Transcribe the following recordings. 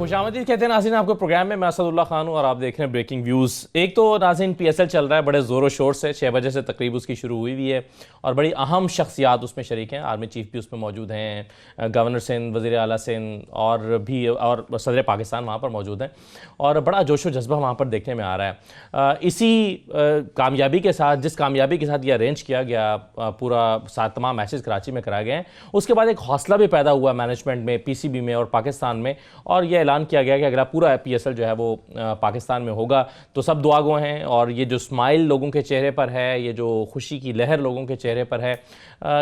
خوش آمدید کہتے ہیں ناظرین آپ کو پروگرام میں اسد اللہ خان ہوں اور آپ دیکھ رہے ہیں بریکنگ ویوز. ایک تو ناظرین پی ایس ایل چل رہا ہے بڑے زور و شور سے, 6 بجے سے تقریب اس کی شروع ہوئی ہے اور بڑی اہم شخصیات اس میں شریک ہیں. آرمی چیف بھی اس میں موجود ہیں, گورنر سندھ, وزیر اعلیٰ سندھ اور صدر پاکستان وہاں پر موجود ہیں اور بڑا جوش و جذبہ وہاں پر دیکھنے میں آ رہا ہے. اسی کامیابی کے ساتھ, جس کامیابی کے ساتھ یہ ارینج کیا گیا, پورا تمام میچز کراچی میں کرائے گئے ہیں, اس کے بعد ایک حوصلہ بھی پیدا ہوا مینجمنٹ میں, پی سی بی میں اور پاکستان میں, اور یہ اعلان کیا گیا کہ اگلا پورا پی ایس ایل جو ہے وہ پاکستان میں ہوگا. تو سب دعا گو ہیں اور یہ جو سمائل لوگوں کے چہرے پر ہے, یہ جو خوشی کی لہر لوگوں کے چہرے پر ہے,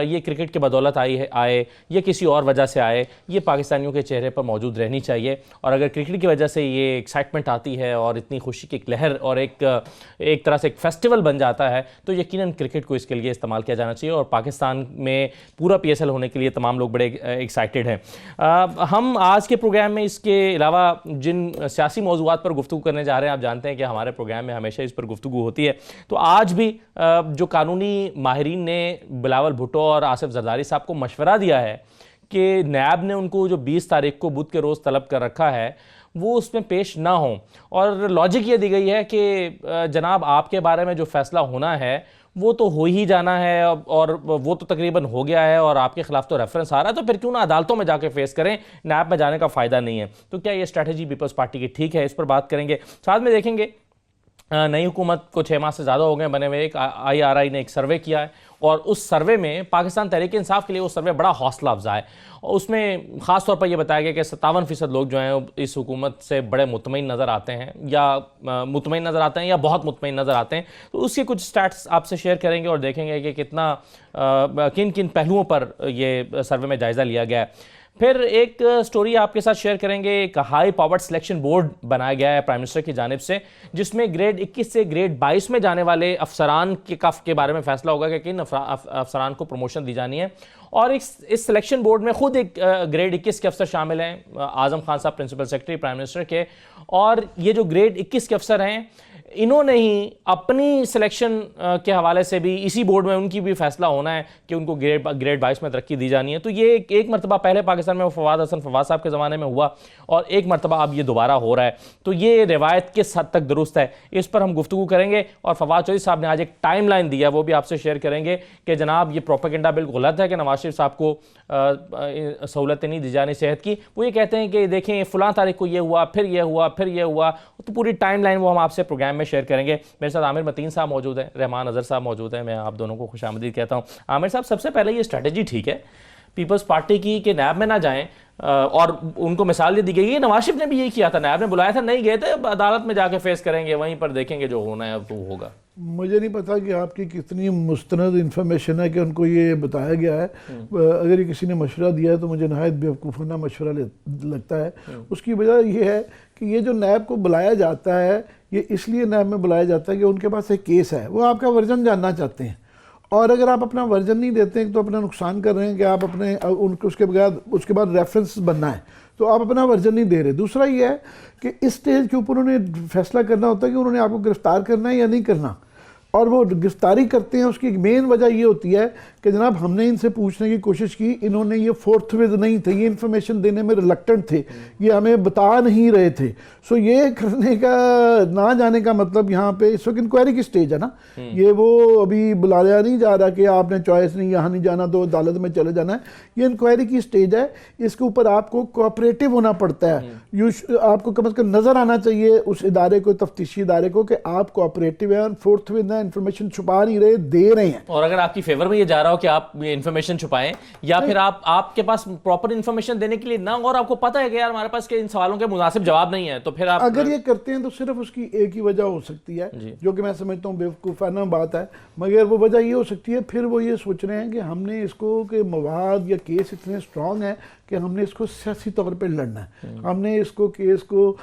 یہ کرکٹ کے بدولت آئے یہ کسی اور وجہ سے آئے, یہ پاکستانیوں کے چہرے پر موجود رہنی چاہیے. اور اگر کرکٹ کی وجہ سے یہ ایکسائٹمنٹ آتی ہے اور اتنی خوشی کی ایک لہر اور ایک طرح سے ایک فیسٹیول بن جاتا ہے, تو یقیناً کرکٹ کو اس کے لیے استعمال کیا جانا چاہیے. اور پاکستان میں پورا پی ایس ایل ہونے کے لیے تمام لوگ بڑے ایکسائٹیڈ ہیں. ہم آج کے پروگرام میں اس کے علاوہ جن سیاسی موضوعات پر گفتگو کرنے جا رہے ہیں, آپ جانتے ہیں کہ ہمارے پروگرام میں ہمیشہ اس پر گفتگو ہوتی ہے, تو آج بھی جو قانونی ماہرین نے بلاول بھٹو اور آصف زرداری صاحب کو مشورہ دیا ہے کہ نیب نے ان کو جو 20 تاریخ کو بدھ کے روز طلب کر رکھا ہے وہ اس میں پیش نہ ہوں, اور لاجک یہ دی گئی ہے کہ جناب آپ کے بارے میں جو فیصلہ ہونا ہے وہ تو ہو ہی جانا ہے اور وہ تو تقریباً ہو گیا ہے, اور آپ کے خلاف تو ریفرنس آ رہا ہے, تو پھر کیوں نہ عدالتوں میں جا کے فیس کریں, نیب میں جانے کا فائدہ نہیں ہے. تو کیا یہ اسٹریٹجی پیپلز پارٹی کی ٹھیک ہے, اس پر بات کریں گے. ساتھ میں دیکھیں گے نئی حکومت کو 6 ماہ سے زیادہ ہو گئے بنے ہوئے, ایک آئی آر آئی نے ایک سروے کیا ہے اور اس سروے میں پاکستان تحریک انصاف کے لیے وہ سروے بڑا حوصلہ افزا ہے. اس میں خاص طور پر یہ بتایا گیا کہ 57% لوگ جو ہیں اس حکومت سے بڑے مطمئن نظر آتے ہیں, یا مطمئن نظر آتے ہیں یا بہت مطمئن نظر آتے ہیں. تو اس کے کچھ سٹیٹس آپ سے شیئر کریں گے اور دیکھیں گے کہ کتنا کن کن پہلوؤں پر یہ سروے میں جائزہ لیا گیا ہے. پھر ایک سٹوری آپ کے ساتھ شیئر کریں گے, ایک ہائی پاورڈ سلیکشن بورڈ بنایا گیا ہے پرائم منسٹر کی جانب سے, جس میں گریڈ 21 سے گریڈ 22 میں جانے والے افسران کے کف کے بارے میں فیصلہ ہوگا کہ کن افسران کو پروموشن دی جانی ہے. اور اس سلیکشن بورڈ میں خود ایک گریڈ 21 کے افسر شامل ہیں, اعظم خان صاحب پرنسپل سیکرٹری پرائم منسٹر کے, اور یہ جو گریڈ 21 کے افسر ہیں انہوں نے ہی اپنی سلیکشن کے حوالے سے بھی اسی بورڈ میں ان کی بھی فیصلہ ہونا ہے کہ ان کو گریڈ 22 میں ترقی دی جانی ہے. تو یہ ایک مرتبہ پہلے پاکستان میں فواد حسن فواد صاحب کے زمانے میں ہوا اور ایک مرتبہ اب یہ دوبارہ ہو رہا ہے. تو یہ روایت کس حد تک درست ہے, اس پر ہم گفتگو کریں گے. اور فواد چودھری صاحب نے آج ایک ٹائم لائن دیا, وہ بھی آپ سے شیئر کریں گے کہ جناب یہ پروپیگنڈا بالکل غلط ہے کہ نواز شریف صاحب کو سہولتیں نہیں دی جانی صحت کی. وہ یہ کہتے ہیں کہ دیکھیں فلاں تاریخ کو یہ ہوا, پھر یہ ہوا, پھر یہ ہوا. تو پوری ٹائم لائن وہ ہم آپ سے پروگرام میں شیئر کریں گے. میرے ساتھ عامر متین صاحب موجود ہیں, رحمان اظہر صاحب موجود ہیں. میں آپ دونوں کو خوش آمدید کہتا ہوں. عامر صاحب, سب سے پہلے یہ اسٹریٹجی ٹھیک ہے پیپلز پارٹی کی کہ نیب میں نہ جائیں, اور ان کو مثال دی گئی ہے, نواز شریف نے بھی یہی کیا تھا, نیب نے بلایا تھا, نہیں گئے تھے, عدالت میں جا کے فیس کریں گے, وہیں پر دیکھیں گے جو ہونا ہے تو ہوگا. مجھے نہیں پتا کہ آپ کی کتنی مستند انفارمیشن ہے کہ ان کو یہ بتایا گیا ہے. اگر یہ کسی نے مشورہ دیا ہے تو مجھے نہایت بیوقوفانہ مشورہ لگتا ہے. اس کی وجہ یہ ہے کہ یہ جو نیب کو بلایا جاتا ہے, یہ اس لیے نیب میں بلایا جاتا ہے کہ ان کے پاس ایک کیس ہے, وہ آپ کا ورژن جاننا چاہتے ہیں, اور اگر آپ اپنا ورژن نہیں دیتے ہیں تو اپنا نقصان کر رہے ہیں کہ آپ اپنے اس کے بعد ریفرنس بننا ہے, تو آپ اپنا ورژن نہیں دے رہے. دوسرا یہ ہے کہ اس سٹیج کے اوپر انہوں نے فیصلہ کرنا ہوتا ہے کہ انہوں نے آپ کو گرفتار کرنا ہے یا نہیں کرنا, اور وہ گرفتاری کرتے ہیں. اس کی ایک مین وجہ یہ ہوتی ہے کہ جناب ہم نے ان سے پوچھنے کی کوشش کی, انہوں نے یہ فورتھ ویز نہیں تھے, یہ انفارمیشن دینے میں ریلکٹنٹ تھے, یہ ہمیں بتا نہیں رہے تھے. سو یہ کرنے کا نہ جانے کا مطلب یہاں پہ اس وقت انکوائری کی سٹیج ہے نا, یہ وہ ابھی بلایا نہیں جا رہا کہ آپ نے چوائس نہیں, یہاں نہیں جانا تو عدالت میں چلے جانا ہے. یہ انکوائری کی سٹیج ہے, اس کے اوپر آپ کو کوآپریٹو ہونا پڑتا ہے. آپ کو کم از کم نظر آنا چاہیے اس ادارے کو, تفتیشی ادارے کو, کہ آپ کوآپریٹو ہیں, فورتھ ویز نہ انفارمیشن چھپا نہیں رہے, دے رہے ہیں. اور اگر آپ کی فیور میں یہ جا رہا ہو کہ آپ یہ انفارمیشن چھپائیں, یا پھر آپ کے پاس پراپر انفارمیشن دینے کے لیے نہ, اور آپ کو پتہ ہے کہ یار ہمارے پاس ان سوالوں کے مناسب جواب نہیں ہے, تو پھر آپ اگر یہ کرتے ہیں تو صرف اس کی ایک ہی وجہ ہو سکتی ہے, جو کہ میں سمجھتا ہوں بیوقوفانہ بات ہے, مگر وہ وجہ یہ ہو سکتی ہے پھر وہ یہ سوچ رہے ہیں کہ ہم نے اس کو کہ مواد یا کیس اتنے اسٹرانگ ہیں کہ ہم نے اس کو سیاسی طور پہ لڑنا ہے, ہم نے اس کو کیس کو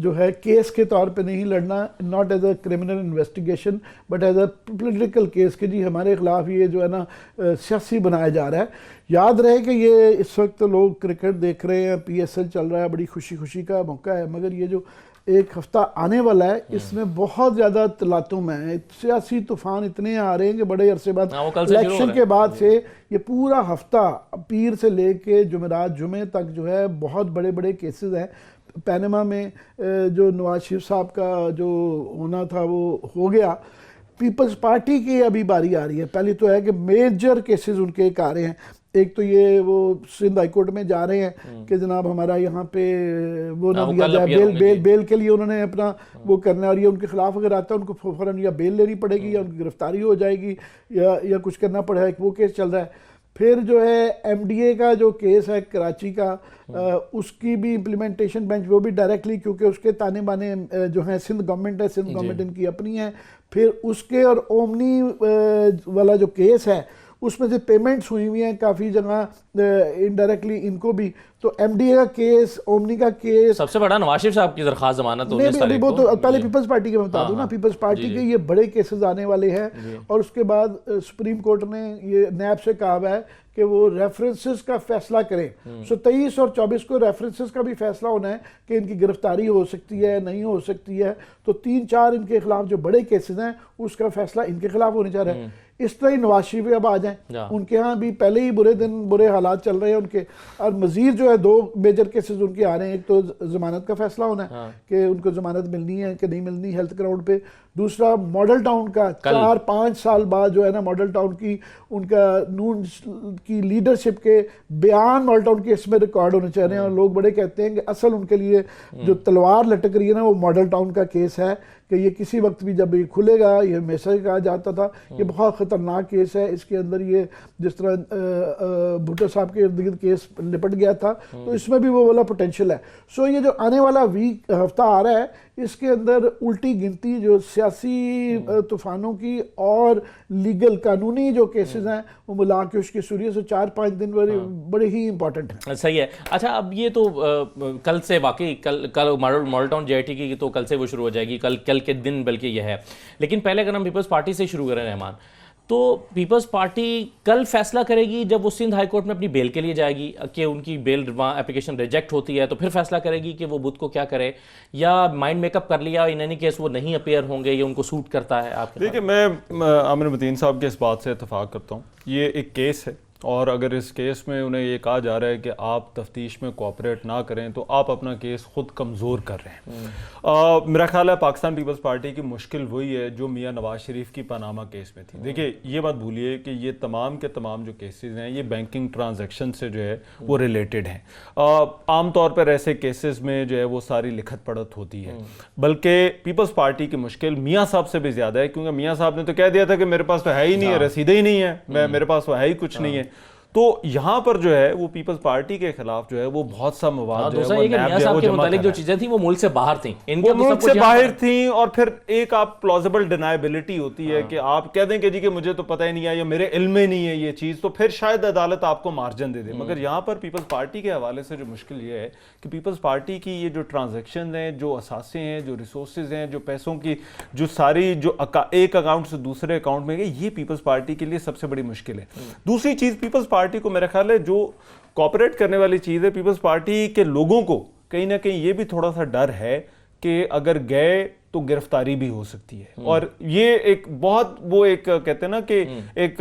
جو ہے کیس کے طور پہ نہیں لڑنا, not as a criminal investigation but as a political case, کہ جی ہمارے خلاف یہ جو ہے نا سیاسی بنایا جا رہا ہے. یاد رہے کہ یہ اس وقت لوگ کرکٹ دیکھ رہے ہیں, پی ایس ایل چل رہا ہے, بڑی خوشی کا موقع ہے, مگر یہ جو ایک ہفتہ آنے والا ہے اس میں بہت زیادہ تلاطم ہے, سیاسی طوفان اتنے آ رہے ہیں کہ بڑے عرصے بعد الیکشن کے بعد سے یہ پورا ہفتہ پیر سے لے کے جمعرات جمعے تک جو ہے بہت بڑے کیسز ہیں. پینما میں جو نواز شریف صاحب کا جو ہونا تھا وہ ہو گیا. پیپلز پارٹی کی ابھی باری آ رہی ہے. پہلی تو ہے کہ میجر کیسز ان کے ایک آ رہے ہیں. ایک تو یہ وہ سندھ ہائی کورٹ میں جا رہے ہیں کہ جناب ہمارا یہاں پہ وہ نہ دیا جائے, بیل کے لیے انہوں نے اپنا وہ کرنا ہے, اور یہ ان کے خلاف اگر آتا ہے ان کو فوراً یا بیل لینی پڑے گی یا ان کی گرفتاری ہو جائے گی یا کچھ کرنا پڑے گا. وہ کیس چل رہا ہے. پھر جو ہے ایم ڈی اے کا جو کیس ہے کراچی کا, اس کی بھی امپلیمنٹیشن بینچ وہ بھی ڈائریکٹلی, کیونکہ اس کے تانے بانے جو ہیں سندھ گورنمنٹ ہے, سندھ گورنمنٹ ان کی اپنی ہے. پھر اس کے اور اومنی والا جو کیس ہے اس میں سے پیمنٹس ہوئی ہوئی ہیں کافی جگہ انڈائریکٹلی ان کو بھی. تو ایم ڈی اے کا کیس, اومنی کا کیس, سب سے بڑا نواز شریف صاحب کی درخواست ضمانت پہلے پیپلز پارٹی کے میں بتا دوں نا, پیپلز پارٹی کے یہ بڑے کیسز آنے والے ہیں. اور اس کے بعد سپریم کورٹ نے یہ نیب سے کہا ہوا ہے کہ وہ ریفرنسز کا فیصلہ کریں. 23 اور 24 کو ریفرنسز کا بھی فیصلہ ہونا ہے کہ ان کی گرفتاری ہو سکتی ہے نہیں ہو سکتی ہے. تو 3-4 ان کے خلاف جو بڑے کیسز ہیں اس کا فیصلہ ان کے خلاف ہونے جا رہا ہے. اس طرح ہی نواز شریف اب آ جائیں, ان کے ہاں بھی پہلے ہی برے حالات چل رہے ہیں ان کے, اور مزید جو ہے 2 میجر کیسز ان کے آ رہے ہیں. ایک تو ضمانت کا فیصلہ ہونا ہے کہ ان کو ضمانت ملنی ہے کہ نہیں ملنی ہیلتھ گراؤنڈ پہ. دوسرا ماڈل ٹاؤن کا 4-5 سال بعد جو ہے نا ماڈل ٹاؤن کی ان کا نون کی لیڈرشپ کے بیان ماڈل ٹاؤن کے اس میں ریکارڈ ہونے چاہ رہے ہیں. اور لوگ بڑے کہتے ہیں کہ اصل ان کے لیے جو تلوار لٹک رہی ہے نا وہ ماڈل ٹاؤن کا کیس ہے کہ یہ کسی وقت بھی جب یہ کھلے گا, یہ ہمیشہ کہا جاتا تھا یہ بہت خطرناک کیس ہے. اس کے اندر یہ جس طرح بھٹو صاحب کے ارد گرد کیس لپٹ گیا تھا تو اس میں بھی وہ والا پوٹینشیل ہے. سو یہ جو آنے والا ہفتہ آ رہا ہے اس کے اندر الٹی گنتی جو سیاسی طوفانوں کی اور لیگل قانونی جو کیسز ہیں وہ ملا کے اس کی صورت سے 4-5 دن بڑے ہی امپورٹنٹ ہیں. صحیح ہے. اچھا اب یہ تو کل سے واقعی کل model town J I T کی تو کل سے وہ شروع ہو جائے گی, کل کے دن بلکہ یہ ہے. لیکن پہلے اگر ہم پیپلز پارٹی سے شروع کریں رحمان, تو پیپلز پارٹی کل فیصلہ کرے گی جب وہ سندھ ہائی کورٹ میں اپنی بیل کے لیے جائے گی کہ ان کی بیل اپلیکیشن ریجیکٹ ہوتی ہے تو پھر فیصلہ کرے گی کہ وہ بدھ کو کیا کرے, یا مائنڈ میک اپ کر لیا ان اینی کیس وہ نہیں اپیئر ہوں گے یا ان کو سوٹ کرتا ہے. آپ دیکھیں میں عامر متین صاحب کے اس بات سے اتفاق کرتا ہوں. یہ ایک کیس ہے اور اگر اس کیس میں انہیں یہ کہا جا رہا ہے کہ آپ تفتیش میں کوآپریٹ نہ کریں تو آپ اپنا کیس خود کمزور کر رہے ہیں. میرا خیال ہے پاکستان پیپلز پارٹی کی مشکل وہی ہے جو میاں نواز شریف کی پاناما کیس میں تھی. دیکھیے یہ بات بھولیے کہ یہ تمام کے تمام جو کیسز ہیں یہ بینکنگ ٹرانزیکشن سے جو ہے وہ ریلیٹڈ ہیں. عام طور پر ایسے کیسز میں جو ہے وہ ساری لکھت پڑھت ہوتی ہے, بلکہ پیپلز پارٹی کی مشکل میاں صاحب سے بھی زیادہ ہے, کیونکہ میاں صاحب نے تو کہہ دیا تھا کہ میرے پاس تو ہے ہی نہیں ہے, رسیدیں ہی نہیں ہے, میرے پاس تو ہے ہی کچھ نہیں ہے. تو یہاں پر جو ہے وہ پیپلز پارٹی کے خلاف جو ہے وہ بہت سا مواد جو ہے وہ نیب جو ہے وہ جمع کر رہا ہے. جو چیزیں تھیں وہ ملک سے باہر تھیں, وہ ملک سے باہر تھیں. اور پھر ایک آپ پلازیبل ڈینائبلٹی ہوتی ہے کہ آپ کہہ دیں کہ جی کہ مجھے تو پتہ ہی نہیں ہے یا میرے علم میں نہیں ہے یہ چیز, تو پھر شاید عدالت آپ کو مارجن دے دے. مگر یہاں پر پیپلز پارٹی کے حوالے سے جو مشکل یہ ہے کہ پیپلز پارٹی کی یہ جو ٹرانزیکشن ہیں, جو اثاثے ہیں, جو ریسورسز ہیں, جو پیسوں کی جو ساری جو ایک اکاؤنٹ سے دوسرے اکاؤنٹ میں گئی, یہ پیپلز پارٹی کے لیے سب سے بڑی مشکل ہے. دوسری چیز پیپلز پارٹی کو میرا خیال ہے جو کوآپریٹ کرنے والی چیز ہے, پیپلز پارٹی کے لوگوں کو کہیں نہ کہیں یہ بھی تھوڑا سا ڈر ہے کہ اگر گئے تو گرفتاری بھی ہو سکتی ہے. اور یہ ایک بہت وہ ایک کہتے ہیں نا کہ ایک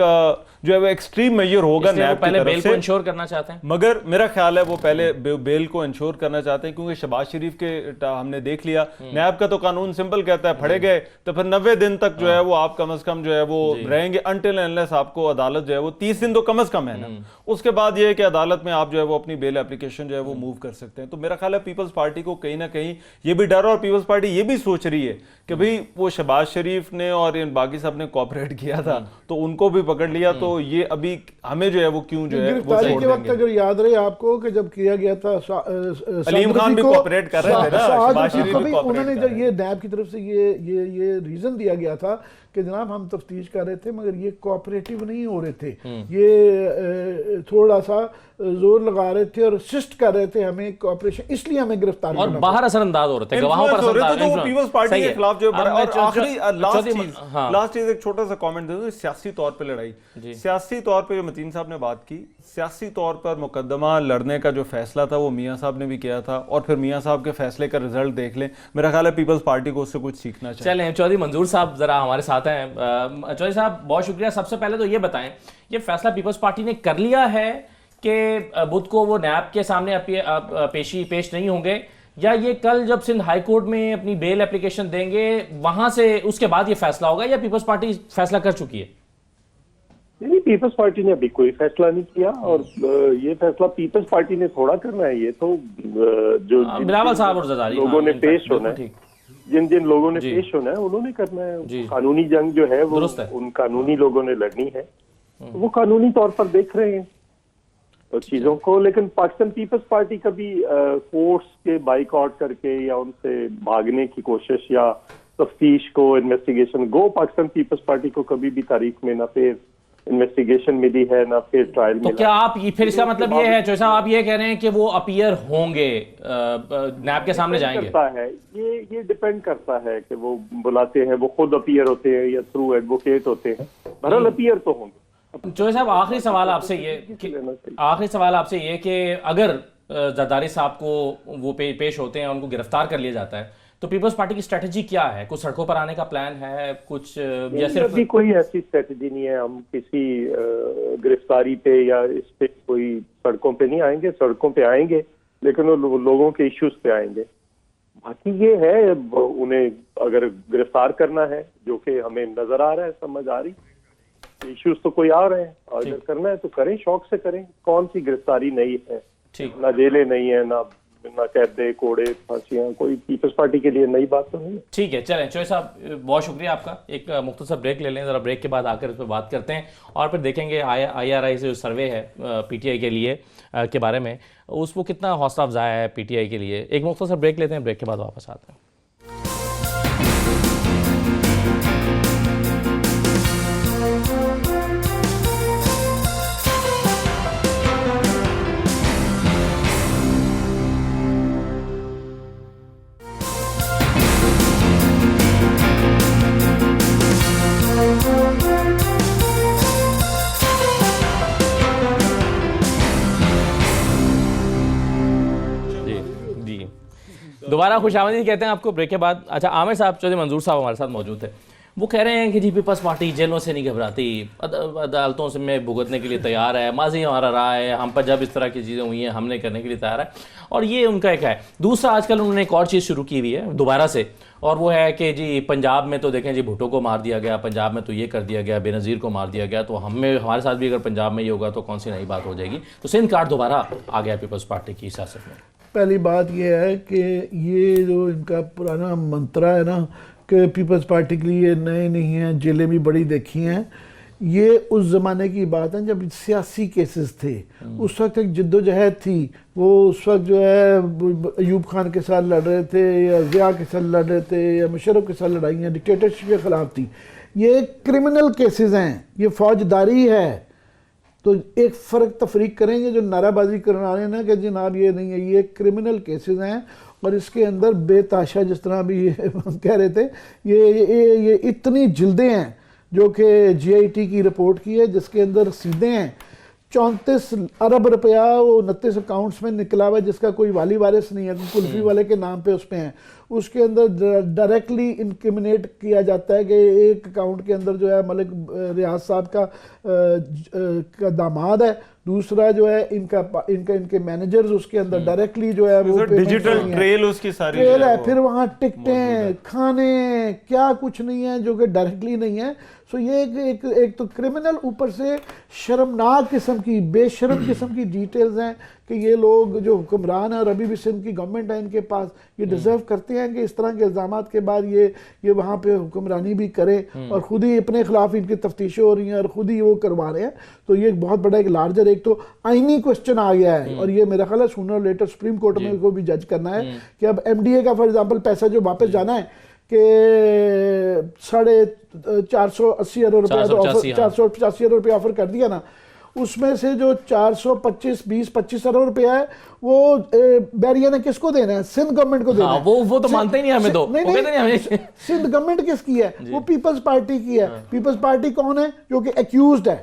جو ہے وہ ایکسٹریم میجر ہوگا نیب کی طرف سے, انشور کرنا چاہتے ہیں. مگر میرا خیال ہے وہ پہلے بیل کو انشور کرنا چاہتے ہیں, کیونکہ شہباز شریف کے ہم نے دیکھ لیا نیب کا تو قانون سمپل کہتا ہے پھڑے گئے تو پھر 90 دن تک جو ہے وہ آپ کم از کم جو ہے وہ رہیں گے, انٹل انلیس آپ کو عدالت جو ہے وہ 30 دن تو کم از کم ہے نا. اس کے بعد یہ ہے کہ عدالت میں آپ جو ہے وہ اپنی بیل اپلیکیشن جو ہے وہ موو کر سکتے ہیں. تو میرا خیال ہے پیپلز پارٹی کو کہیں نہ کہیں یہ بھی ڈر, اور پیپلز پارٹی یہ بھی سوچ رہی ہے کہ بھئی وہ شہباز شریف نے اور باقی صاحب نے کوآپریٹ کیا تھا تو ان کو بھی پکڑ لیا, تو یہ ابھی ہمیں جو ہے وہ کیوں جو ہے گرفتاری کے وقت اگر یاد رہے آپ کو کہ جب کیا گیا تھا علیم خان بھی کوآپریٹ کر رہے تھے نا, شہباز شریف بھی انہوں نے جب یہ نیب کی طرف سے یہ ریزن دیا گیا تھا کہ جناب ہم تفتیش کر رہے تھے مگر یہ کوآپریٹیو نہیں ہو رہے تھے, یہ تھوڑا سا زور لگا رہے تھے اور اسسٹ کر رہے تھے ہمیں کوآپریشن, اس لیے ہمیں گرفتار اور باہر اثر انداز ہو رہے تھے, گواہوں پر اثر انداز. تو پیپلز پارٹی کے خلاف جو بڑا, اور آخری لاسٹ چیز ایک چھوٹا سا کامنٹ دے دوں, سیاسی طور پہ لڑائی, سیاسی طور پہ جو متین صاحب نے بات کی, سیاسی طور پر مقدمہ لڑنے کا جو فیصلہ تھا وہ میاں صاحب نے بھی کیا تھا, اور پھر میاں صاحب کے فیصلے کا رزلٹ دیکھ لیں. میرا خیال ہے پیپلز پارٹی کو اس سے کچھ سیکھنا چاہیے. چلیں چودھری منظور صاحب ذرا ہمارے ساتھ ہیں. چودھری صاحب بہت شکریہ. سب سے پہلے تو یہ بتائیں یہ فیصلہ پیپلز پارٹی نے کر لیا ہے کہ بدھ کو وہ نیب کے سامنے پیش نہیں ہوں گے, یا یہ کل جب سندھ ہائی کورٹ میں اپنی بیل اپلیکیشن دیں گے وہاں سے اس کے بعد یہ فیصلہ ہوگا، یا پیپلز پارٹی فیصلہ کر چکی ہے؟ نہیں، پیپلز پارٹی نے ابھی کوئی فیصلہ نہیں کیا، اور یہ فیصلہ پیپلز پارٹی نے تھوڑا کرنا ہے، یہ تو جو بلاول صاحب اور زرداری لوگوں نے پیش ہونا ہے، جن لوگوں نے پیش ہونا ہے انہوں نے کرنا ہے۔ قانونی جنگ جو ہے وہ ان قانونی لوگوں نے لڑنی ہے، وہ قانونی طور پر دیکھ رہے ہیں چیزوں کو۔ لیکن پاکستان پیپلز پارٹی کبھی کورٹس کے بائیک آؤٹ کر کے یا ان سے بھاگنے کی کوشش یا تفتیش کو، انویسٹیگیشن گو، پاکستان پیپلز پارٹی کو کبھی بھی تاریخ میں نہ پھر انویسٹیگیشن ملی ہے نہ پھر ٹرائل میں۔ تو کیا آپ پھر اس کا مطلب یہ ہے چوہے صاحب، آپ یہ کہہ رہے ہیں کہ وہ اپیئر ہوں گے، نیب کے سامنے جائیں گے؟ یہ ڈیپینڈ کرتا ہے کہ وہ بلاتے ہیں، وہ خود اپیئر ہوتے ہیں یا تھرو ایڈوکیٹ ہوتے ہیں، بہرحال اپیئر تو ہوں گے۔ چوہے صاحب آخری سوال آپ سے یہ کہ اگر زرداری صاحب کو وہ پیش ہوتے ہیں، ان کو گرفتار کر لیا جاتا ہے، تو پیپلز پارٹی کی اسٹریٹجی کیا ہے؟ کچھ سڑکوں پر آنے کا پلان ہے کچھ، یا صرف ابھی کوئی ایسی اسٹریٹجی نہیں ہے؟ ہم کسی گرفتاری پہ یا اس پہ کوئی سڑکوں پہ نہیں آئیں گے، سڑکوں پہ آئیں گے لیکن وہ لوگوں کے ایشوز پہ آئیں گے۔ باقی یہ ہے انہیں اگر گرفتار کرنا ہے، جو کہ ہمیں نظر آ رہا ہے، سمجھ آ رہی، ایشوز تو کوئی آ رہے ہیں، اور اگر کرنا ہے تو کریں، شوق سے کریں۔ کون سی گرفتاری نہیں ہے، نہ جیلیں نہیں ہے، نہ قیدے، کوڑے، پھانسیاں، کوئی پیپلز پارٹی کے لیے نئی بات تو نہیں ہے۔ ٹھیک ہے، چلیں چوہے صاحب بہت شکریہ آپ کا۔ ایک مختصر بریک لے لیں، ذرا بریک کے بعد آ کر اس پہ بات کرتے ہیں، اور پھر دیکھیں گے آئی آر آئی سے جو سروے ہے پی ٹی آئی کے لیے کے بارے میں، اس وہ کتنا حوصلہ افزا ہے پی ٹی آئی کے لیے۔ ایک مختصر بریک لیتے ہیں، بریک کے بعد واپس آتے ہیں۔ دوبارہ خوش آمدید کہتے ہیں آپ کو بریک کے بعد۔ اچھا، عامر صاحب، چودھری منظور صاحب ہمارے ساتھ موجود ہیں، وہ کہہ رہے ہیں کہ جی پیپلز پارٹی جیلوں سے نہیں گھبراتی، عدالتوں سے میں بھگتنے کے لیے تیار ہے، ماضی ہمارا رہا ہے، ہم پر جب اس طرح کی چیزیں ہوئی ہیں ہم نے کرنے کے لیے تیار ہے، اور یہ ان کا ایک ہے۔ دوسرا، آج کل انہوں نے ایک اور چیز شروع کی ہوئی ہے دوبارہ سے، اور وہ ہے کہ جی پنجاب میں تو دیکھیں جی بھٹو کو مار دیا گیا، پنجاب میں تو یہ کر دیا گیا، بے نظیر کو مار دیا گیا، تو ہمارے ساتھ بھی اگر پنجاب میں یہ ہوگا تو کون سی نئی بات ہو جائے گی؟ تو سندھ کارڈ دوبارہ آ گیا پیپلز پارٹی کی سیاست میں۔ پہلی بات یہ ہے کہ یہ جو ان کا پرانا منترا ہے نا کہ پیپلز پارٹی کے لیے نئے نہیں ہیں، جیلیں بھی بڑی دیکھی ہیں، یہ اس زمانے کی بات ہے جب سیاسی کیسز تھے، اس وقت ایک جد و جہد تھی، وہ اس وقت جو ہے ایوب خان کے ساتھ لڑ رہے تھے یا ضیاء کے ساتھ لڑ رہے تھے یا مشرف کے ساتھ لڑائیاں ڈکٹیٹرشپ کے خلاف تھی۔ یہ کرمنل کیسز ہیں، یہ فوجداری ہے، تو ایک فرق تفریق کریں گے جو نعرہ بازی کرنے والے نا کہ جناب یہ نہیں ہے، یہ کرمنل کیسز ہیں، اور اس کے اندر بے تاشا، جس طرح بھی ہم کہہ رہے تھے، یہ اتنی جلدیں ہیں جو کہ جی آئی ٹی کی رپورٹ کی ہے، جس کے اندر رسیدیں ہیں 34 ارب روپیہ وہ 29 اکاؤنٹس میں نکلا ہوا ہے، جس کا کوئی والی وارث نہیں ہے، کلفی والے کے نام پہ اس پہ ہیں۔ اس کے اندر ڈائریکٹلی انکریمنیٹ کیا جاتا ہے کہ ایک اکاؤنٹ کے اندر جو ہے ملک ریاض صاحب کا داماد ہے، دوسرا جو ہے ان کے مینیجرز، اس کے اندر ڈائریکٹلی جو ہے وہ ڈیجیٹل ٹریل اس کی ساری ٹریل ہے، پھر وہاں ٹکٹیں، کھانے، کیا کچھ نہیں ہے جو کہ ڈائریکٹلی نہیں ہے۔ سو یہ ایک تو کرمنل، اوپر سے شرمناک قسم کی، بے شرم قسم کی ڈیٹیلز ہیں کہ یہ لوگ جو حکمران ہیں اور ابھی بھی سندھ کی گورنمنٹ ہے ان کے پاس، یہ ڈیزرو کرتے ہیں کہ اس طرح کے الزامات کے بعد یہ وہاں پہ حکمرانی بھی کرے، اور خود ہی اپنے خلاف ان کی تفتیشیں ہو رہی ہیں اور خود ہی وہ کروا رہے ہیں۔ تو یہ ایک بہت بڑا ایک لارجر، ایک تو آئینی کوسچن آ گیا ہے، اور یہ میرا خیال ہے سونر لیٹر سپریم کورٹ میں کو بھی جج کرنا ہے کہ اب ایم ڈی اے کا فار ایگزامپل پیسہ جو واپس جانا ہے کہ 480 ارب روپیہ 485 ارب روپیہ آفر کر دیا نا، اس میں سے جو 425 ارب روپیہ ہے وہ بیریا نے کس کو دینا ہے؟ سندھ گورنمنٹ کو دینا ہے۔ وہ تو مانتے ہی نہیں ہمیں، تو سندھ گورنمنٹ کس کی ہے؟ وہ پیپلز پارٹی کی ہے۔ پیپلز پارٹی کون ہے؟ جو کہ ایکیوزڈ ہے،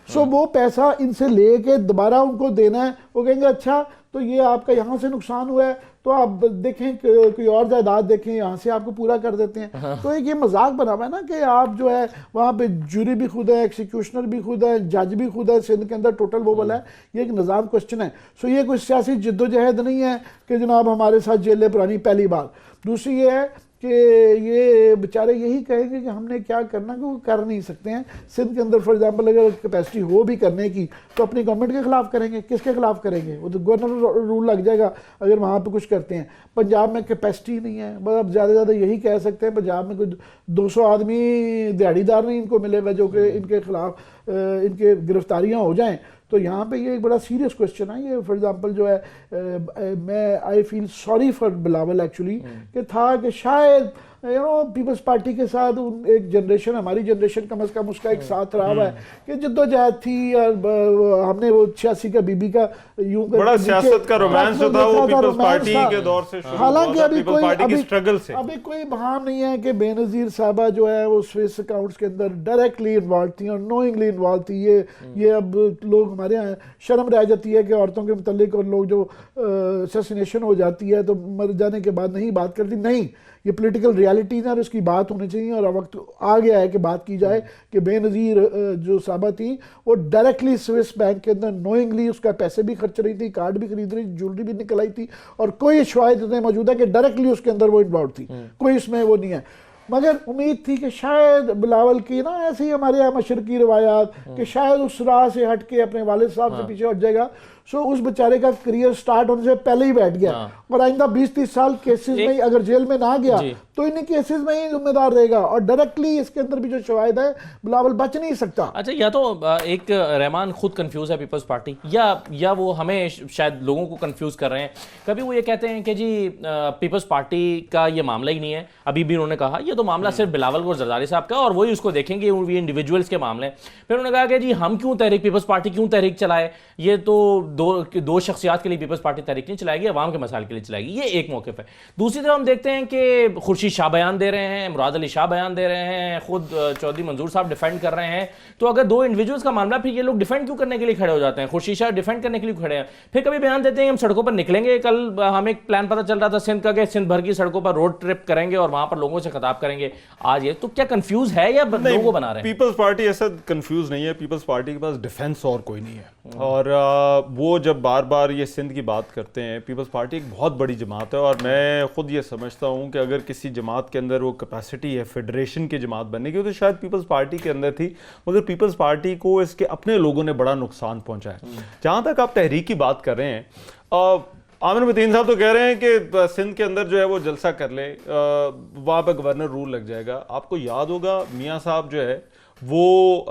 سو وہ پیسہ ان سے لے کے دوبارہ ان کو دینا ہے. وہ کہیں گے اچھا تو یہ آپ کا یہاں سے نقصان ہوا ہے تو آپ دیکھیں کوئی اور جائیداد دیکھیں, یہاں سے آپ کو پورا کر دیتے ہیں. تو ایک یہ مذاق بنا ہوا ہے نا کہ آپ جو ہے وہاں پہ جوری بھی خود ہے, ایکسیکیوشنر بھی خود ہے, جج بھی خود ہے, سندھ کے اندر ٹوٹل وہ والا ہے. یہ ایک نظام کوشچن ہے. سو یہ کوئی سیاسی جد و جہد نہیں ہے کہ جناب ہمارے ساتھ جیلیں پرانی پہلی بار. دوسری یہ ہے کہ یہ بیچارے یہی کہیں گے کہ ہم نے کیا کرنا, کہ وہ کر نہیں سکتے ہیں. سندھ کے اندر فار ایگزامپل اگر کیپیسٹی ہو بھی کرنے کی تو اپنی گورنمنٹ کے خلاف کریں گے. کس کے خلاف کریں گے؟ وہ تو گورنر رول لگ جائے گا اگر وہاں پہ کچھ کرتے ہیں. پنجاب میں کیپیسٹی نہیں ہے, مطلب زیادہ زیادہ یہی کہہ سکتے ہیں پنجاب میں کوئی 200 آدمی دیہڑی دار نہیں ان کو ملے ہوئے جو کہ ان کے خلاف ان کے گرفتاریاں ہو جائیں. تو یہاں پہ یہ ایک بڑا سیریس کوشچن ہے. یہ فار ایگزامپل جو ہے میں I feel sorry for Bilawal actually کہ تھا کہ شاید پیپلز پارٹی کے ساتھ ایک جنریشن, ہماری جنریشن کم از کم اس کا ایک ساتھ رہا ہوا ہے کہ جد و جہد تھی, اور ہم نے وہ 86 کا بی بی کا یوں بڑا سیاست کا رومانس جو تھا وہ پیپلز پارٹی کے دور سے شروع ہوا. حالانکہ ابھی کوئی بہام نہیں ہے کہ بے نظیر صاحبہ جو ہے وہ سوئس اکاؤنٹس کے اندر ڈائریکٹلی انوالو تھی اور نوئنگلی انوالو تھی. یہ اب لوگ ہمارے یہاں شرم رہ جاتی ہے کہ عورتوں کے متعلق اور لوگ جو اسیسینیشن ہو جاتی ہے تو مر جانے کے بعد نہیں بات کرتی. نہیں, یہ پولیٹیکل ریالٹیز ہیں اور اس کی بات ہونی چاہیے, اور وقت آ گیا ہے کہ بات کی جائے کہ بے نظیر جو صاحبہ تھیں وہ ڈائریکٹلی سوئس بینک کے اندر نوئنگلی اس کا پیسے بھی خرچ رہی تھی, کارڈ بھی خرید رہی تھی, جولری بھی نکل آئی تھی, اور کوئی شواہد اتنے موجود ہے کہ ڈائریکٹلی اس کے اندر وہ انوالو تھی. کوئی اس میں وہ نہیں ہے. مگر امید تھی کہ شاید بلاول کی نا ایسے ہی ہمارے یہاں مشرقی روایات کہ شاید اس راہ سے ہٹ کے اپنے والد صاحب سے پیچھے ہٹ جائے گا. سو اس بیچارے کا کریئر سٹارٹ ہونے سے پہلے ہی بیٹھ گیا, اور آئندہ 20-30 سال کیسز میں اگر جیل میں نہ گیا تو انہیں کیسز میں ہی ذمہ دار رہے گا, اور ڈائریکٹلی اس کے اندر بھی جو شواہد ہے بلاول بچ نہیں سکتا. اچھا, یا تو ایک رحمان خود کنفیوز ہے پیپلز پارٹی, یا وہ ہمیں شاید لوگوں کو کنفیوز کر رہے ہیں. کبھی وہ یہ کہتے ہیں کہ جی پیپلز پارٹی کا یہ معاملہ ہی نہیں ہے. ابھی بھی انہوں نے کہا یہ تو معاملہ صرف بلاول اور زرداری صاحب کا, اور وہی اس کو دیکھیں گے یہ انڈیویجولز کے معاملے. پھر انہوں نے کہا کہ جی ہم کیوں تحریک, پیپلز پارٹی کیوں تحریک چلائے, یہ تو دو شخصیات کے لیے پیپلز پارٹی تحریک نہیں چلائے گی, عوام کے مسائل کے لیے چلائے گی. یہ ایک موقف ہے. دوسری طرف ہم دیکھتے ہیں کہ خورشید شاہ بیان دے رہے ہیں, مراد علی شاہ بیان دے رہے ہیں, خود چودھری منظور صاحب ڈیفینڈ کر رہے ہیں. تو اگر دو انڈیویجولز کا معاملہ, پھر یہ لوگ ڈیفینڈ کیوں کرنے کے لیے کھڑے ہو جاتے ہیں؟ خورشید شاہ ڈیفینڈ کرنے کے لیے کھڑے ہیں, پھر کبھی بیان دیتے ہیں ہم سڑکوں پر نکلیں گے. کل ہمیں ایک پلان پتہ چل رہا تھا سندھ کا کہ سندھ بھر کی سڑکوں پر روڈ ٹرپ کریں گے اور وہاں پر لوگوں سے خطاب کریں گے. آج یہ تو کیا کنفیوز ہے یا لوگوں کو بنا رہے ہیں؟ پیپلز پارٹی ایسا کنفیوز نہیں ہے. پیپلز پارٹی کے پاس ڈیفینس اور کوئی نہیں ہے, اور وہ جب بار بار یہ سندھ کی بات کرتے ہیں, پیپلز پارٹی ایک بہت بڑی جماعت ہے, اور میں خود یہ سمجھتا ہوں کہ اگر کسی جماعت کے اندر وہ کیپیسٹی ہے فیڈریشن کی جماعت بننے کی تو شاید پیپلز پارٹی کے اندر تھی, مگر پیپلز پارٹی کو اس کے اپنے لوگوں نے بڑا نقصان پہنچا ہے. جہاں تک آپ تحریک کی بات کر رہے ہیں, عامر متین صاحب تو کہہ رہے ہیں کہ سندھ کے اندر جو ہے وہ جلسہ کر لے, وہاں پہ گورنر رول لگ جائے گا. آپ کو یاد ہوگا میاں صاحب جو ہے وہ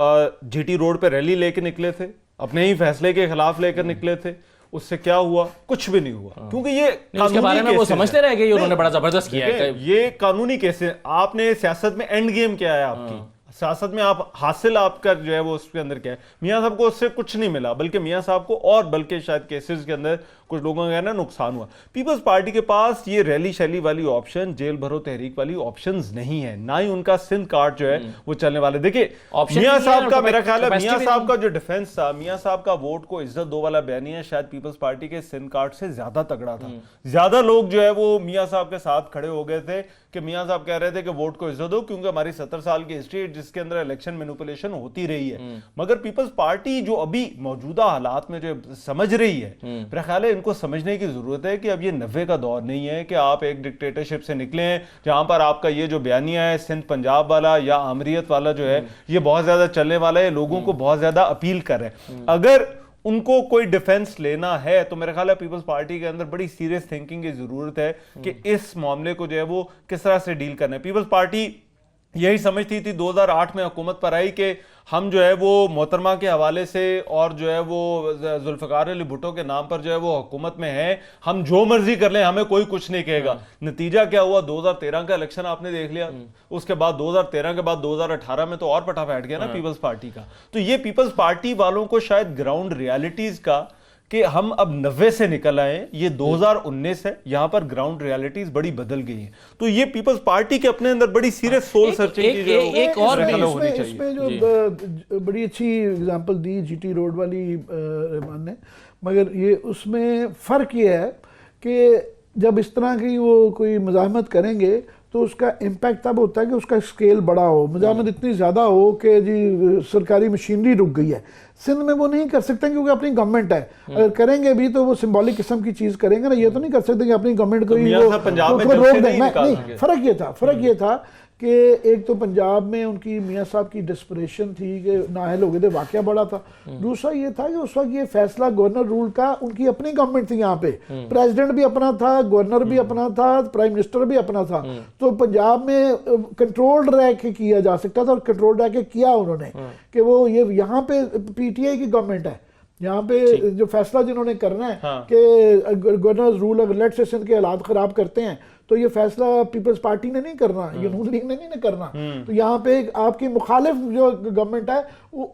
جی ٹی روڈ پہ ریلی لے کے نکلے تھے, اپنے ہی فیصلے کے خلاف لے کر نکلے تھے. اس سے کیا ہوا؟ کچھ بھی نہیں ہوا, کیونکہ یہ اس کے بارے میں وہ سمجھتے رہے کہ انہوں نے بڑا زبردست کیا ہے. یہ قانونی کیس ہے. آپ نے سیاست میں اینڈ گیم کیا ہے, آپ کی سیاست میں آپ حاصل آپ کا جو ہے وہ اس کے اندر کیا ہے. میاں صاحب کو اس سے کچھ نہیں ملا, بلکہ میاں صاحب کو اور بلکہ شاید کیسز کے اندر کچھ لوگوں کا نا نقصان ہوا. پیپلز پارٹی کے پاس یہ ریلی شیلی والی آپشن, جیل بھرو تحریک والی آپشنز نہیں ہے, نہ ہی ان کا سندھ کارڈ جو ہے وہ چلنے والے. دیکھیے میاں صاحب کا, میرا خیال ہے میاں صاحب کا جو ڈیفنس تھا, میاں صاحب کا ووٹ کو عزت دو والا بیانیہ شاید پیپلز پارٹی کے سندھ کارڈ سے زیادہ تگڑا تھا. زیادہ لوگ جو ہے وہ میاں صاحب کے ساتھ کھڑے ہو گئے تھے کہ میاں صاحب کہہ رہے تھے کہ ووٹ کو عزت دو, کیونکہ ہماری 70 سال کی ہسٹری ہے جس کے اندر الیکشن مینوپولیشن ہوتی رہی ہے. مگر پیپلز پارٹی جو ابھی موجودہ حالات میں جو سمجھ رہی ہے, میرا خیال ہے ان کو سمجھنے کی ضرورت ہے کہ اب یہ 90 کا دور نہیں ہے کہ آپ ایک ڈکٹیٹرشپ سے نکلے ہیں جہاں پر آپ کا یہ جو بیانیہ ہے سندھ پنجاب والا یا آمریت والا جو ہے یہ بہت زیادہ چلنے والا ہے, لوگوں کو بہت زیادہ اپیل کر رہے ہیں. اگر ان کو کوئی ڈیفنس لینا ہے تو میرے خیال ہے پیپلز پارٹی کے اندر بڑی سیریس تھنکنگ کی ضرورت ہے کہ اس معاملے کو جو ہے وہ کس طرح سے ڈیل کرنا ہے. پیپلز پارٹی یہی سمجھتی تھی 2008 میں حکومت پر آئی کہ ہم جو ہے وہ محترمہ کے حوالے سے اور جو ہے وہ ذوالفقار علی بھٹو کے نام پر جو ہے وہ حکومت میں ہیں, ہم جو مرضی کر لیں ہمیں کوئی کچھ نہیں کہے گا. نتیجہ کیا ہوا؟ 2013 کا الیکشن آپ نے دیکھ لیا, اس کے بعد 2013 کے بعد 2018 میں تو اور پٹا پھیٹ گیا نا پیپلز پارٹی کا. تو یہ پیپلز پارٹی والوں کو شاید گراؤنڈ ریالٹیز کا کہ ہم اب 90 سے نکل آئے ہیں, یہ 2019 ہے, یہاں پر گراؤنڈ ریالٹیز بڑی بدل گئی ہیں. تو یہ پیپلز پارٹی کے اپنے اندر بڑی سیریس سول سرچنگ کی ایک اور ہونی چاہیے. اس میں جو بڑی اچھی اگزامپل دی جی ٹی روڈ والی رحمان نے, مگر یہ اس میں فرق یہ ہے کہ جب اس طرح کی وہ کوئی مزاحمت کریں گے تو اس کا امپیکٹ تب ہوتا ہے کہ اس کا اسکیل بڑا ہو, مزاحمت اتنی زیادہ ہو کہ جی سرکاری مشینری رک گئی ہے. سندھ میں وہ نہیں کر سکتے کیونکہ اپنی گورنمنٹ ہے, اگر کریں گے بھی تو وہ سمبولک قسم کی چیز کریں گے نا, یہ تو نہیں کر سکتے کہ اپنی گورنمنٹ کو روک دیں. فرق یہ تھا کہ ایک تو پنجاب میں ان کی میاں صاحب کی ڈسپریشن تھی کہ نااہل ہو گئے تھے, واقعہ بڑا تھا. دوسرا یہ تھا کہ اس وقت یہ فیصلہ گورنر رول کا, ان کی اپنی گورنمنٹ تھی, یہاں پہ پریزیڈنٹ بھی اپنا تھا, گورنر بھی اپنا تھا, پرائم منسٹر بھی اپنا تھا. تو پنجاب میں کنٹرولڈ رہ کے کیا جا سکتا تھا, اور کنٹرولڈ رہ کے کیا انہوں نے کہ وہ یہ یہاں پہ پی ٹی آئی کی گورنمنٹ ہے, یہاں پہ جو فیصلہ جنہوں نے کرنا ہے کہ گورنر رول اگر لیٹ سے سندھ کے حالات خراب کرتے ہیں تو یہ فیصلہ پیپلز پارٹی نے نہیں کرنا, یہ نون لیگ نے نہیں کرنا, تو یہاں پہ آپ کی مخالف جو گورنمنٹ ہے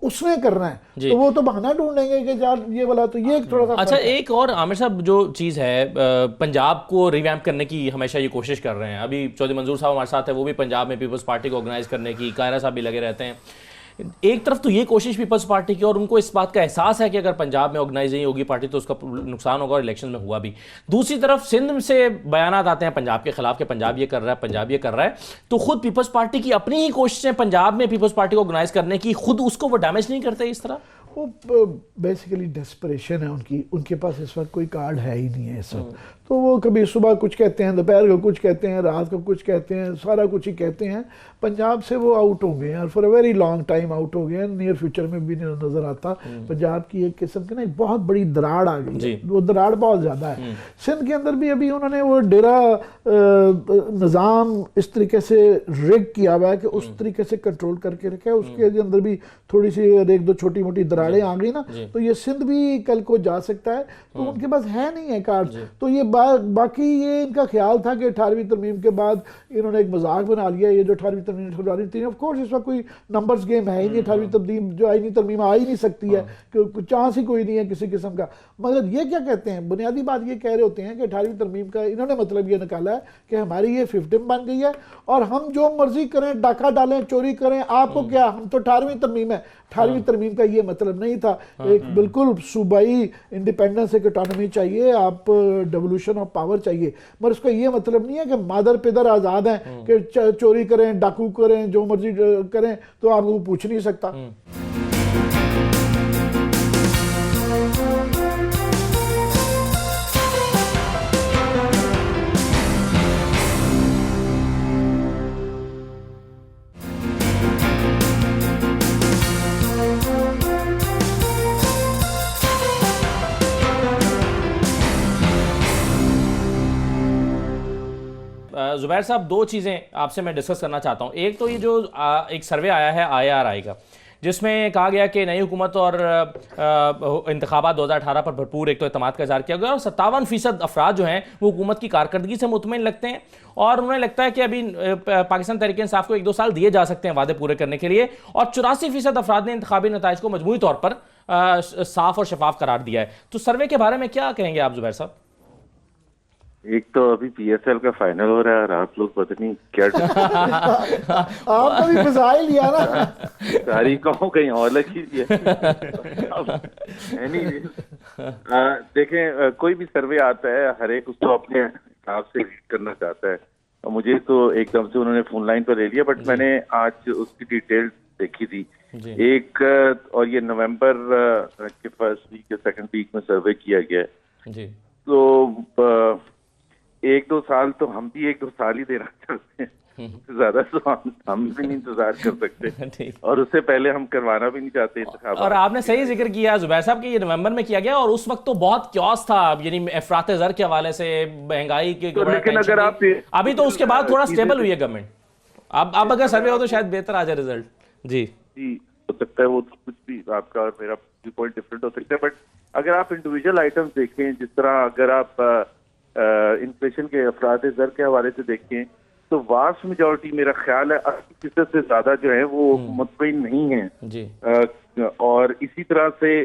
اس نے کرنا ہے. تو وہ تو بہانہ ڈھونڈیں گے کہ یار یہ والا, تو یہ تھوڑا سا. اچھا ایک اور عامر صاحب جو چیز ہے, پنجاب کو ریویمپ کرنے کی ہمیشہ یہ کوشش کر رہے ہیں. ابھی چودھری منظور صاحب ہمارے ساتھ ہیں, وہ بھی پنجاب میں پیپلز پارٹی کو آرگنائز کرنے کی, قاہرہ صاحب بھی لگے رہتے ہیں. ایک طرف تو یہ کوشش پیپلز پارٹی کی, اور ان کو اس بات کا احساس ہے کہ اگر پنجاب میں آرگنائز نہیں ہوگی پارٹی تو اس کا نقصان ہوگا, اور الیکشن میں ہوا بھی. دوسری طرف سندھ سے بیانات آتے ہیں پنجاب کے خلاف کہ پنجاب یہ کر رہا ہے, پنجاب یہ کر رہا ہے. تو خود پیپلز پارٹی کی اپنی ہی کوششیں پنجاب میں پیپلز پارٹی کو آرگنائز کرنے کی, خود اس کو وہ ڈیمیج نہیں کرتے اس طرح؟ وہ بیسیکلی ڈسپریشن ہے ان کی, ان کے پاس اس وقت کوئی کارڈ ہے ہی نہیں ہے اس وقت. تو وہ کبھی صبح کچھ کہتے ہیں, دوپہر کو کچھ کہتے ہیں, رات کو کچھ کہتے ہیں, سارا کچھ ہی کہتے ہیں. پنجاب سے وہ آؤٹ ہو گئے ہیں, اور for a very long time out ہو گئے ہیں, نیئر فیوچر میں بھی نہیں نظر آتا. پنجاب کی ایک قسم کی نا ایک بہت بڑی دراڑ آ گئی, وہ دراڑ بہت زیادہ ہے. سندھ کے اندر بھی ابھی انہوں نے وہ ڈیرا نظام اس طریقے سے ریگ کیا ہوا ہے کہ اس طریقے سے کنٹرول کر کے رکھا ہے. اس کے اندر بھی تھوڑی سی ایک دو چھوٹی موٹی دراڑیں آ گئی نا, تو یہ سندھ بھی کل کو جا سکتا ہے. تو ان کے پاس ہے نہیں ہے کارڈ. تو یہ باقی یہ ان کا خیال تھا کہ 18ویں ترمیم کے بعد انہوں نے ایک مذاق بنا لیا, یہ جو 18ویں ترمیم تھی, آف کورس اس وقت کوئی نمبرز گیم ہے ہی نہیں. 18ویں ترمیم جو آئینی ترمیم آ ہی نہیں سکتی ہے, کہ چانس ہی کوئی نہیں ہے کسی قسم کا. مگر یہ کیا کہتے ہیں, بنیادی بات یہ کہہ رہے ہوتے ہیں کہ 18ویں ترمیم کا انہوں نے مطلب یہ نکالا ہے کہ ہماری یہ 15 بن گئی ہے, اور ہم جو مرضی کریں, ڈاکہ ڈالیں, چوری کریں, آپ کو کیا, ہم تو 18ویں ترمیم ہے. 18ویں ترمیم کا یہ مطلب نہیں تھا. ایک بالکل صوبائی انڈیپینڈنس, ایک اٹانومی چاہیے, آپ ڈیولوشن آف پاور چاہیے, مگر اس کا یہ مطلب نہیں ہے کہ مادر پدر آزاد ہیں کہ چوری کریں, ڈاکو کریں, جو مرضی کریں, تو آپ کو پوچھ نہیں سکتا. زبیر صاحب, دو چیزیں آپ سے میں ڈسکس کرنا چاہتا ہوں. ایک تو یہ جو ایک سروے آیا ہے IRI کا, جس میں کہا گیا کہ نئی حکومت اور انتخابات 2018 پر بھرپور ایک تو اعتماد کا اظہار کیا گیا, اور 57% افراد جو ہیں وہ حکومت کی کارکردگی سے مطمئن لگتے ہیں, اور انہیں لگتا ہے کہ ابھی پاکستان تحریک انصاف کو 1-2 سال دیے جا سکتے ہیں وعدے پورے کرنے کے لیے, اور 84% افراد نے انتخابی نتائج کو مجموعی طور پر صاف اور شفاف قرار دیا ہے. تو سروے کے بارے میں کیا کہیں گے آپ زبیر صاحب؟ ایک تو ابھی PSL کا فائنل ہو رہا ہے, اور آپ لوگ پتہ نہیں کیا آپ کو بھی فضائل لیا نا, تاریخ کہوں کہیں اور لگی ہے. دیکھیں, کوئی بھی سروے آتا ہے, ہر ایک اس کو اپنے حساب سے ریڈ کرنا چاہتا ہے. مجھے تو ایک دم سے انہوں نے فون لائن پر لے لیا, بٹ میں نے آج اس کی ڈیٹیل دیکھی تھی. ایک, اور یہ نومبر کے فرسٹ ویک یا سیکنڈ ویک میں سروے کیا گیا ہے. تو 1-2 سال تو ہم بھی 1-2 سال ہی دینا چاہتے ہیں, زیادہ تو ہم بھی نہیں انتظار کر سکتے, اور اس سے پہلے ہم کروانا بھی نہیں چاہتے انتخابات. اور آپ نے صحیح ذکر کیا زبیر صاحب کہ یہ نومبر میں کیا گیا, اور اس وقت تو بہت کیوس تھا, یعنی افراط زر کے حوالے سے, مہنگائی کے, لیکن اگر آپ ابھی تو اس کے بعد تھوڑا سٹیبل ہوئی ہے گورنمنٹ. اب اگر سروے ہو تو شاید بہتر آ جائے رزلٹ. جی ہو سکتا ہے, وہ کچھ بھی آپ کا اور میرا پوائنٹ ڈفرینٹ ہو سکتا ہے, بٹ اگر آپ انڈیویجول آئٹمس دیکھیں, جس طرح اگر آپ انفلیشن کے افراط زر کے حوالے سے دیکھیں, تو واسٹ میجورٹی میرا خیال ہے 80% سے زیادہ جو ہیں وہ مطمئن نہیں ہیں. اور اسی طرح سے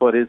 for his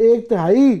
1/3